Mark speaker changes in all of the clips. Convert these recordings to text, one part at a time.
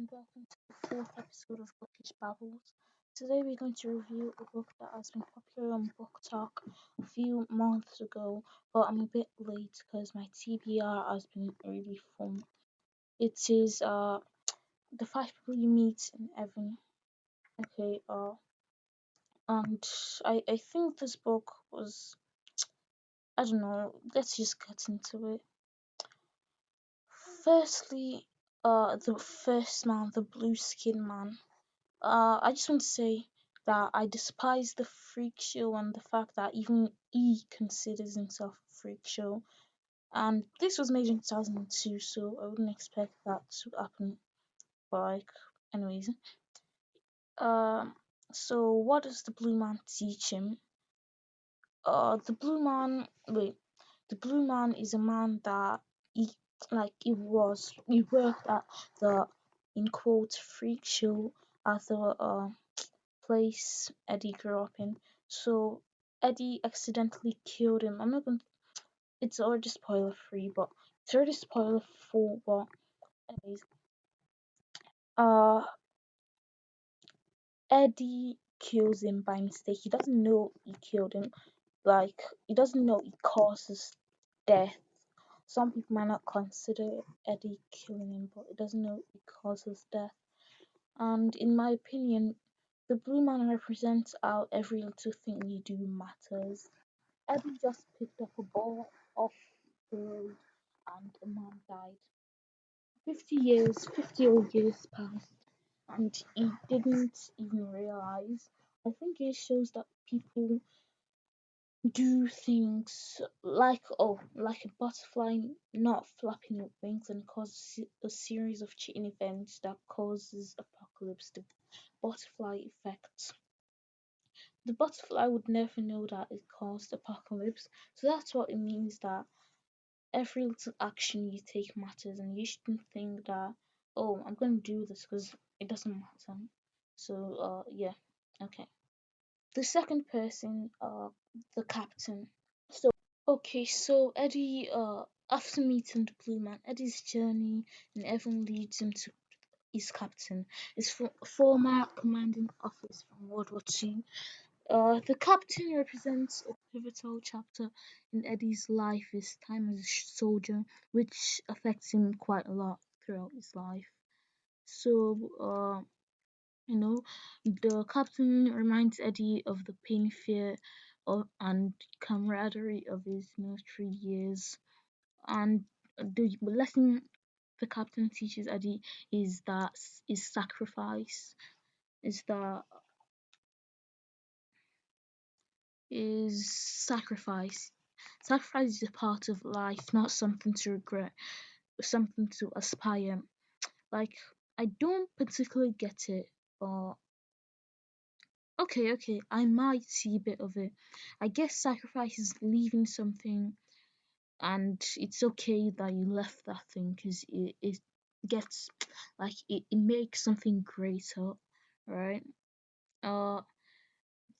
Speaker 1: and welcome to the fourth episode of Bookish Babbles. Today we're going to review a book that has been popular on Book Talk a few months ago, but I'm a bit late because my TBR has been really fun. It is The Five People You Meet in Heaven. Okay, and I think this book was, I don't know, let's just get into it. Firstly, the first man, the blue skin man. I just want to say that I despise the freak show and the fact that even he considers himself a freak show. And this was made in 2002, so I wouldn't expect that to happen. But like, anyways, um, so what does the blue man teach him? The blue man, wait, the blue man is a man that he worked at the in quotes freak show at the place Eddie grew up in. So Eddie accidentally killed him. I'm not going to, it's already spoiler free, but it's already spoiler full, but anyways. Uh Eddie kills him by mistake. He doesn't know he killed him. Like he doesn't know he causes death. Some people might not consider Eddie killing him, but he doesn't know he causes death. And in my opinion, the blue man represents how every little thing you do matters. Eddie just picked up a ball off the road and a man died. 50 old years passed and he didn't even realize. I think it shows that people do things like a butterfly not flapping its wings and cause a series of chain events that causes apocalypse, the butterfly effect. The butterfly would never know that it caused apocalypse. So that's what it means, that every little action you take matters, and you shouldn't think that, oh, I'm going to do this because it doesn't matter. So, yeah, okay. The second person, the captain. So Eddie, after meeting the Blue Man, Eddie's journey in Evan leads him to his captain, his former commanding officer from World War II. The captain represents a pivotal chapter in Eddie's life, his time as a soldier, which affects him quite a lot throughout his life. So, you know, the captain reminds Eddie of the pain, fear, and camaraderie of his military years. And the lesson the captain teaches Eddie is that is sacrifice, is that is sacrifice. Sacrifice is a part of life, not something to regret, something to aspire. Like, I don't particularly get it, but okay, I might see a bit of it. I guess sacrifice is leaving something, and it's okay that you left that thing because it gets it makes something greater, right? Uh,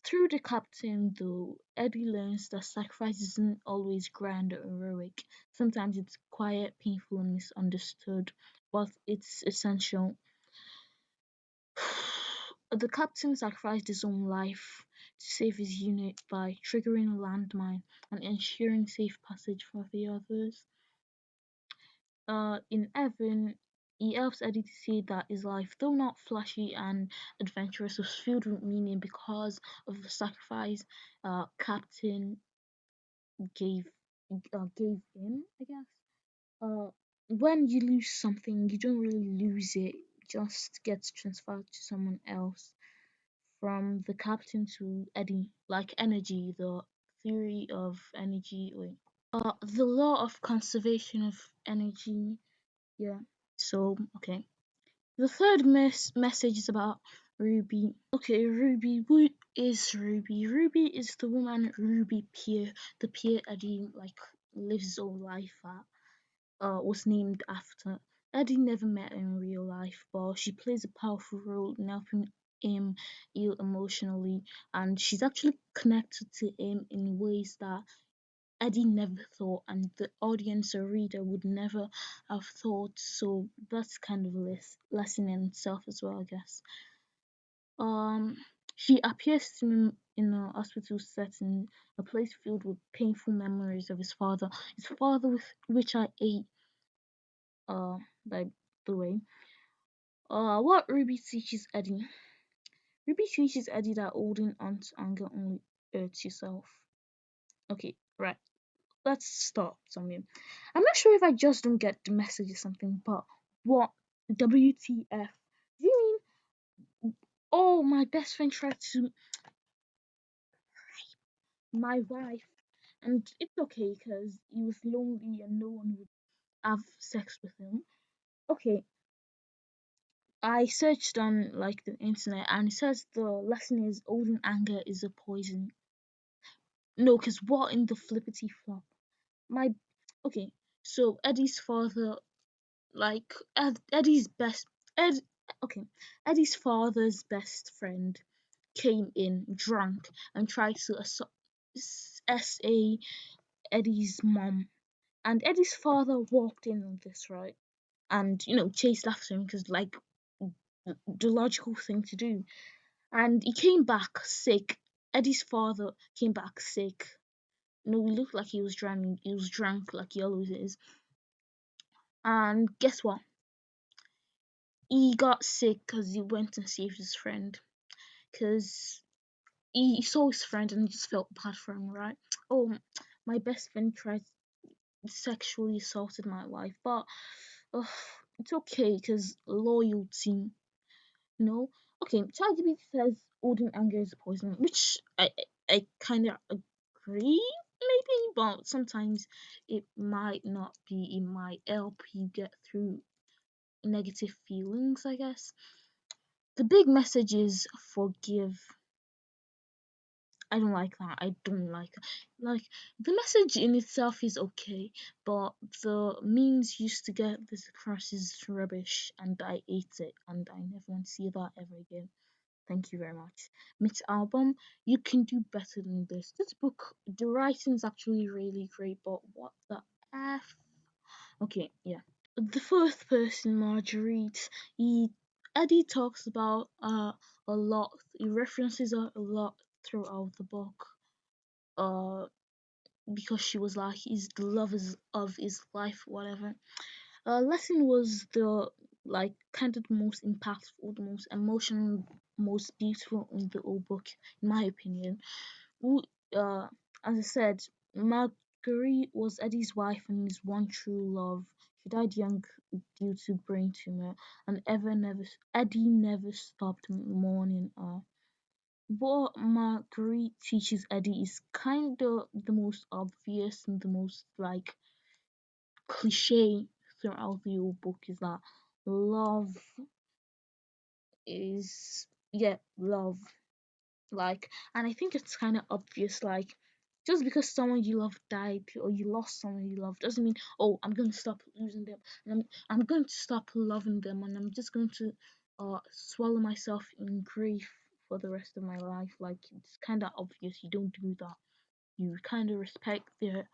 Speaker 1: Through the captain, though, Eddie learns that sacrifice isn't always grand or heroic. Sometimes it's quiet, painful, and misunderstood, but it's essential. The captain sacrificed his own life to save his unit by triggering a landmine and ensuring safe passage for the others. In Evan, he helps Eddie to see that his life, though not flashy and adventurous, was filled with meaning because of the sacrifice Captain gave gave him, I guess. Uh, when you lose something, you don't really lose it; it just gets transferred to someone else. From the captain to Eddie, like energy, the theory of energy. Wait, the law of conservation of energy. Yeah. So okay. The third message is about Ruby. Okay, Ruby. Who is Ruby? Ruby is the woman Ruby Pier, the Pier Eddie lives his whole life at. Was named after. Eddie never met her in real life, but she plays a powerful role in helping him heal emotionally, and she's actually connected to him in ways that Eddie never thought, and the audience or reader would never have thought. So that's kind of a lesson in itself as well, I guess. Um, she appears to him in a hospital setting, a place filled with painful memories of his father with which I ate. By the way, what Ruby teaches Eddie. Ruby teaches Eddie that holding on to anger only hurts yourself. Okay, right. Let's start somewhere. I'm not sure if I just don't get the message or something, but what WTF? Do you mean, oh, my best friend tried to my wife, and it's okay because he was lonely and no one would have sex with him. Okay, I searched on like the internet and it says the lesson is holding anger is a poison. No, because what in the flippity flop? My okay, so Eddie's father, like Eddie's best Ed. Okay, Eddie's father's best friend came in drunk and tried to SA Eddie's mom, and Eddie's father walked in on this, right, and chased after him because like the logical thing to do, and he came back sick. Eddie's father came back sick. No, he looked like he was drowning. He was drunk like he always is. And guess what? He got sick because he went and saved his friend. Because he saw his friend and he just felt bad for him, right? Oh, my best friend tried sexually assaulted my wife, but uh, it's okay because loyalty. No, okay. ChatGPT says holding anger is poison, which I kind of agree, maybe, but sometimes it might not be. It might help you get through negative feelings, I guess. The big message is forgive. I don't like that. I don't like that. Like the message in itself is okay, but the means used to get this across is rubbish, and I hate it, and I never want to see that ever again. Thank you very much. Mitch Albom, you can do better than this. This book, the writing's actually really great, but what the F? Okay, yeah. The fourth person, Marguerite, Eddie talks about a lot. He references her a lot throughout the book. Uh, because she was like he's the love of his life, whatever. Lesson was the like kind of the most impactful, the most emotional, most beautiful in the whole book, in my opinion. Who, uh, as I said, Marguerite was Eddie's wife and his one true love. She died young due to brain tumor, and Eddie never stopped mourning her. What Marguerite teaches Eddie is kind of the most obvious and the most like cliche throughout the whole book is that love is love, like, and I think it's kind of obvious, like, just because someone you love died or you lost someone you love doesn't mean, oh, I'm going to stop losing them and I'm going to stop loving them and I'm just going to swallow myself in grief for the rest of my life. Like, it's kind of obvious you don't do that. You kind of respect their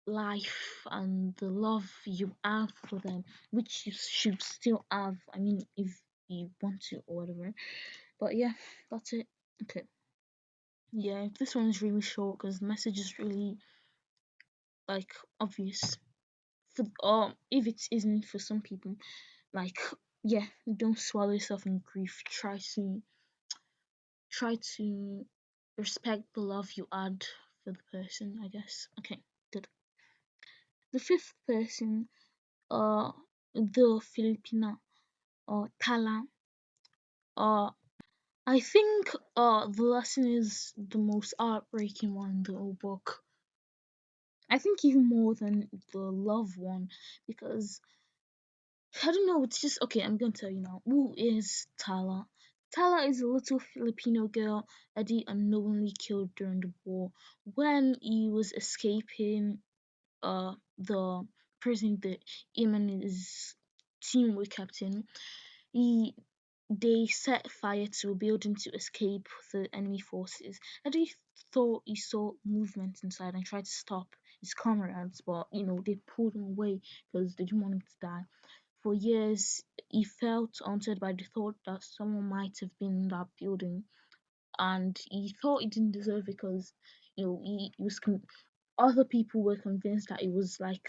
Speaker 1: life and the love you have for them, which you should still have. I mean, if you want to or whatever. But yeah, that's it. Okay. Yeah, this one's really short because the message is really like obvious. For or if it isn't for some people, like yeah, don't swallow yourself in grief. Try to respect the love you add for the person, I guess. Okay, good. The fifth person, uh, the Filipina or Tala. Uh, I think the lesson is the most heartbreaking one in the whole book. I think even more than the love one because I don't know. It's just okay. I'm gonna tell you now. Who is Tala? Tala is a little Filipino girl Eddie unknowingly killed during the war when he was escaping the prison that him and his team were kept in. He They set fire to a building to escape the enemy forces. Eddie thought he saw movement inside and tried to stop his comrades, but they pulled him away because they didn't want him to die. For years, he felt haunted by the thought that someone might have been in that building, and he thought he didn't deserve it because he was other people were convinced that he was like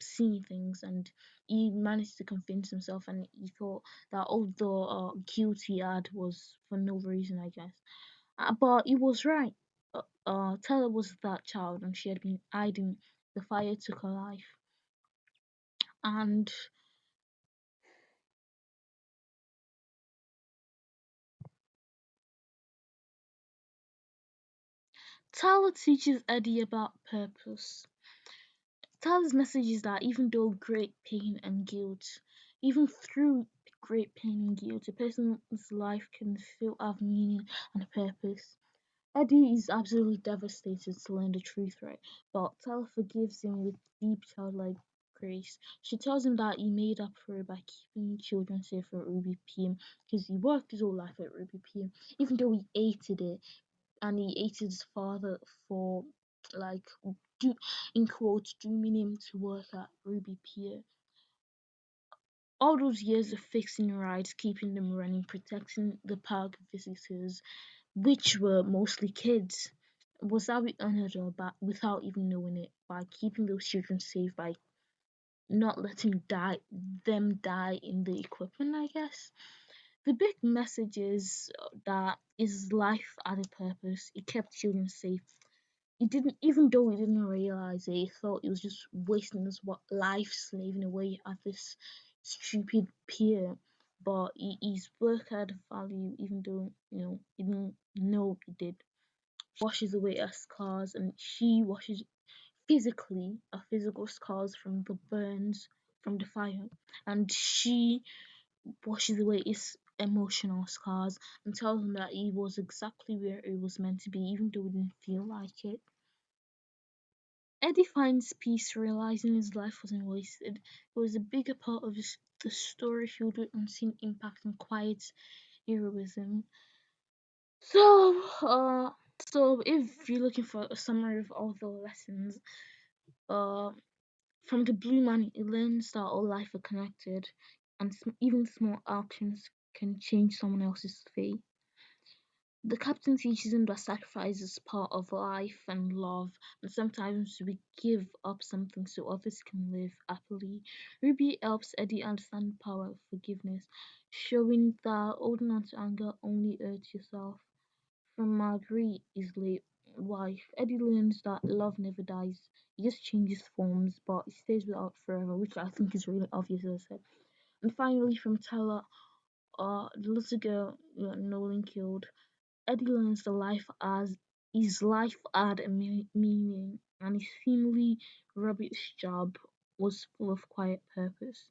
Speaker 1: seeing things, and he managed to convince himself, and he thought that although guilt he had was for no reason, I guess. But he was right. Tala was that child, and she had been hiding. The fire took her life, and Tala teaches Eddie about purpose. Tala's message is that even though great pain and guilt, even through great pain and guilt, a person's life can still have meaning and a purpose. Eddie is absolutely devastated to learn the truth, right? But Tala forgives him with deep childlike grace. She tells him that he made up for it by keeping children safe at Ruby PM because he worked his whole life at Ruby PM, even though he hated it, and he hated his father for like do, in quotes dooming him to work at Ruby Pier. All those years of fixing rides, keeping them running, protecting the park visitors, which were mostly kids, was how we honored her back without even knowing it, by keeping those children safe, by not letting them die in the equipment, I guess. The big message is that his life had a purpose. It kept children safe. He didn't, even though he didn't realize it, he thought he was just wasting his life slaving away at this stupid pier. But his work had value, even though he didn't know he did. Washes away her scars, and she washes physically her physical scars from the burns from the fire, and she washes away his emotional scars and tells him that he was exactly where he was meant to be, even though he didn't feel like it. Eddie finds peace realizing his life wasn't wasted. It was a bigger part of the story filled with unseen impact and quiet heroism. So, so if you're looking for a summary of all the lessons, uh, from the Blue Man, he learns that all life are connected, and even small actions can change someone else's fate. The captain teaches him that sacrifice is part of life and love, and sometimes we give up something so others can live happily. Ruby helps Eddie understand the power of forgiveness, showing that holding on to anger only hurts yourself. From Marguerite, his late wife, Eddie learns that love never dies. It just changes forms, but it stays with us forever, which I think is really obvious, as I said. And finally, from Tala, the little girl Nolan killed, Eddie learns that life as his life had a meaning, and his seemingly rubbish job was full of quiet purpose.